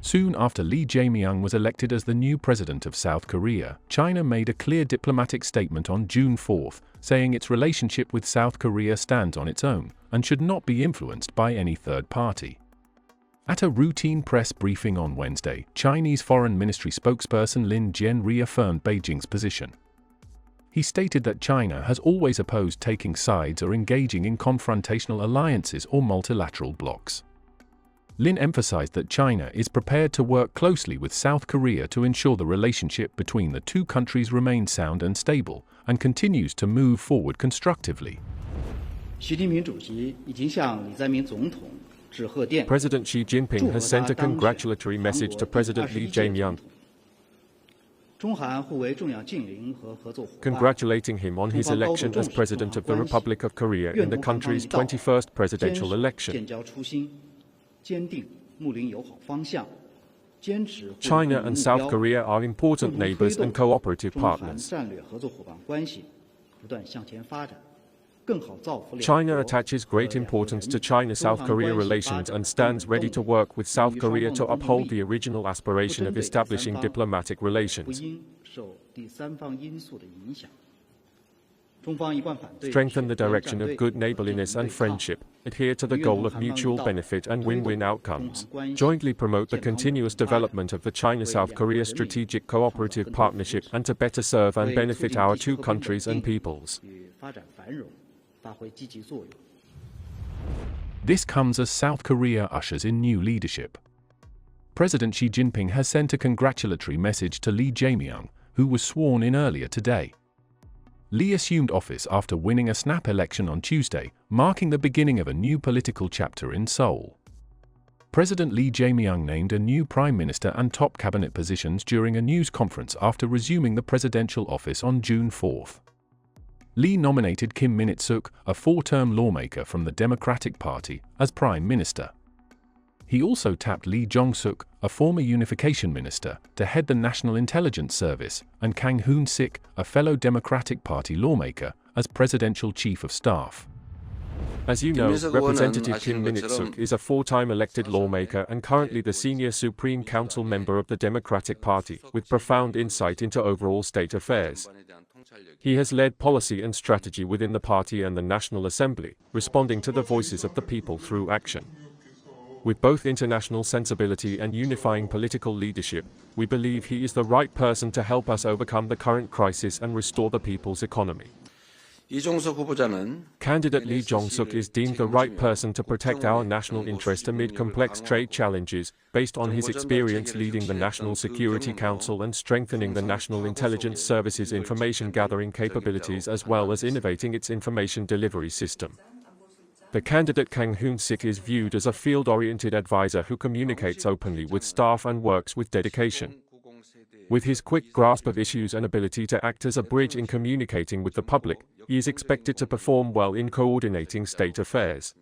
Soon after Lee Jae-myung was elected as the new president of South Korea, China made a clear diplomatic statement on June 4, saying its relationship with South Korea stands on its own and should not be influenced by any third party. At a routine press briefing on Wednesday, Chinese Foreign Ministry spokesperson Lin Jian reaffirmed Beijing's position. He stated that China has always opposed taking sides or engaging in confrontational alliances or multilateral blocs. Lin emphasized that China is prepared to work closely with South Korea to ensure the relationship between the two countries remains sound and stable, and continues to move forward constructively. President Xi Jinping has sent a congratulatory message to President Lee Jae-myung, congratulating him on his election as President of the Republic of Korea in the country's 21st presidential election. China and South Korea are important neighbors and cooperative partners. China attaches great importance to China-South Korea relations and stands ready to work with South Korea to uphold the original aspiration of establishing diplomatic relations, strengthen the direction of good neighborliness and friendship, adhere to the goal of mutual benefit and win-win outcomes, jointly promote the continuous development of the China-South Korea strategic cooperative partnership, and to better serve and benefit our two countries and peoples. This comes as South Korea ushers in new leadership. President Xi Jinping has sent a congratulatory message to Lee Jae-myung, who was sworn in earlier today. Lee assumed office after winning a snap election on Tuesday, marking the beginning of a new political chapter in Seoul. President Lee Jae-myung named a new prime minister and top cabinet positions during a news conference after resuming the presidential office on June 4. Lee nominated Kim Min-suk, a four-term lawmaker from the Democratic Party, as prime minister. He also tapped Lee Jong-suk, a former unification minister, to head the National Intelligence Service, and Kang Hoon-sik, a fellow Democratic Party lawmaker, as presidential chief of staff. As you know, Representative Kim Min-suk is a four-time elected lawmaker and currently the senior Supreme Council member of the Democratic Party, with profound insight into overall state affairs. He has led policy and strategy within the party and the National Assembly, responding to the voices of the people through action. With both international sensibility and unifying political leadership, we believe he is the right person to help us overcome the current crisis and restore the people's economy. Candidate Lee Jong-suk is deemed the right person to protect our national interest amid complex trade challenges, based on his experience leading the National Security Council and strengthening the National Intelligence Service's information-gathering capabilities as well as innovating its information delivery system. The candidate Kang Hoon-sik is viewed as a field-oriented advisor who communicates openly with staff and works with dedication. With his quick grasp of issues and ability to act as a bridge in communicating with the public, he is expected to perform well in coordinating state affairs.